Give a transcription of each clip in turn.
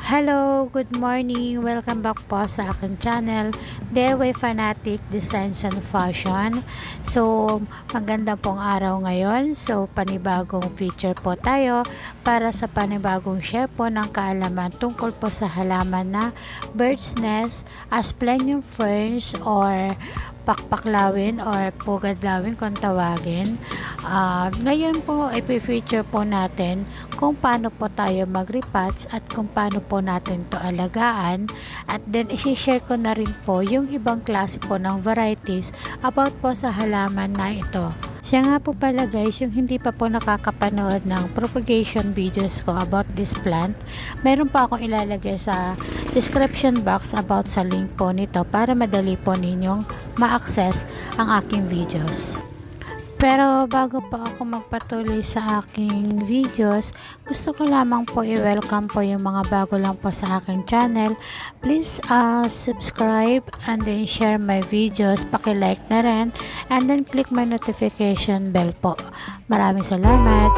Hello, good morning. Welcome back po sa aking channel, DIY Fanatic Designs and Fashion. So, maganda pong araw ngayon. So, panibagong feature po tayo para sa panibagong share po ng kaalaman tungkol po sa halaman na bird's nest, asplenium ferns or Pakpak Lawin or Pugad Lawin kung tawagin. Ngayon po i-feature po natin kung paano po tayo mag-repots at kung paano po natin to alagaan, at then i-share ko na rin po yung ibang klase po ng varieties about po sa halaman na ito. Siya nga po pala guys, yung hindi pa po nakakapanood ng propagation videos ko about this plant, meron pa akong ilalagay sa description box about sa link po nito para madali po ninyong ma-access ang aking videos. Pero bago po ako magpatuloy sa aking videos, gusto ko lamang po i-welcome po yung mga bago lang po sa aking channel. Please subscribe and then share my videos, paki-like na rin, and then click my notification bell po. Maraming salamat.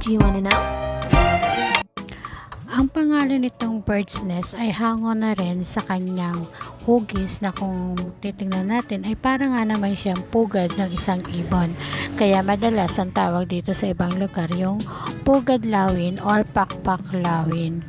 Do you wanna know? Ang pangalan nitong bird's nest ay hango na rin sa kanyang hugis na kung titingnan natin ay parang nga naman siyang pugad ng isang ibon. Kaya madalas ang tawag dito sa ibang lugar yung Pugad Lawin or Pakpak Lawin.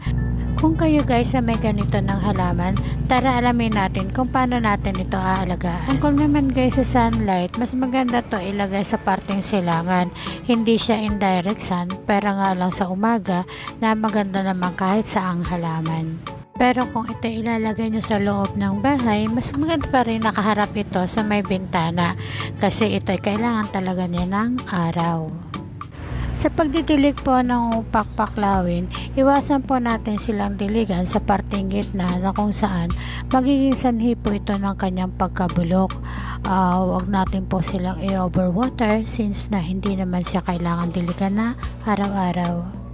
Kung kayo guys ay may ganito ng halaman, tara alamin natin kung paano natin ito aalagaan. Kung naman guys sa sunlight, mas maganda to ilagay sa parteng silangan. Hindi siya indirect sun, pero nga lang sa umaga na maganda naman kahit saang halaman. Pero kung ito ilalagay nyo sa loob ng bahay, mas maganda pa rin nakaharap ito sa may bintana kasi ito ay kailangan talaga niya ng araw. Sa pagdidilig po ng Pakpak Lawin, iwasan po natin silang diligan sa parteng gitna na kung saan magiging sanhi po ito ng kanyang pagkabulok. Huwag natin po silang i-overwater since na hindi naman siya kailangan diligan na araw-araw.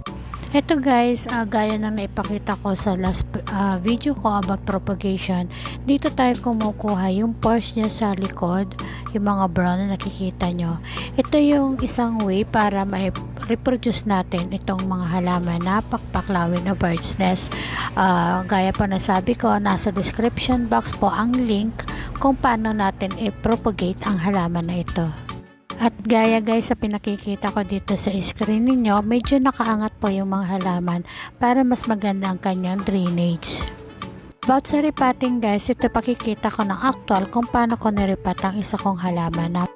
Ito guys, gaya ng naipakita ko sa last video ko about propagation, dito tayo kumukuha yung pores niya sa likod, yung mga brown na nakikita nyo. Ito yung isang way para ma-reproduce natin itong mga halaman na Pakpak Lawin na bird's nest. Gaya po na sabi ko, nasa description box po ang link kung paano natin i-propagate ang halaman na ito. At gaya guys sa pinakikita ko dito sa screen ninyo, medyo nakaangat po yung mga halaman para mas maganda ang kanyang drainage. About sa repotting guys, ito pakikita ko ng actual kung paano ko niripat ang isa kong halaman.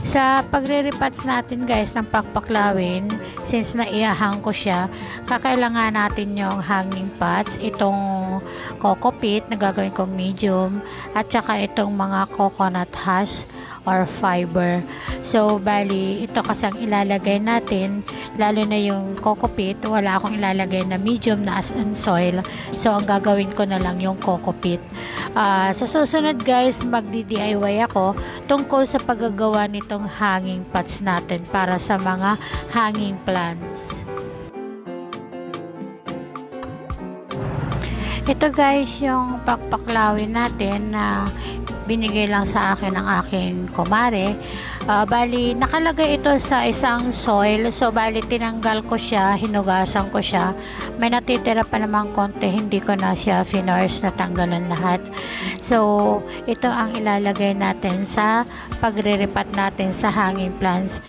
Sa pagre-repots natin guys ng Pakpak Lawin, since naiyahang ko siya, kakailangan natin yung hanging pots, itong coco pit na gagawin kong medium, at saka itong mga coconut husk or fiber. So bali ito kasi ang ilalagay natin, lalo na yung coco pit, wala akong ilalagay na medium na as in soil, so ang gagawin ko na lang yung coco pit. Sa susunod guys, magdi-DIY ako tungkol sa paggagawa nitong hanging pots natin para sa mga hanging plants. Ito guys yung Pakpak Lawin natin na binigay lang sa akin ng aking kumare. Bali nakalagay ito sa isang soil, so bali tinanggal ko siya, hinugasan ko siya. May natitira pa namang konti, hindi ko na siya finors na tanggalan lahat. So ito ang ilalagay natin sa pagre-repat natin sa hanging plants.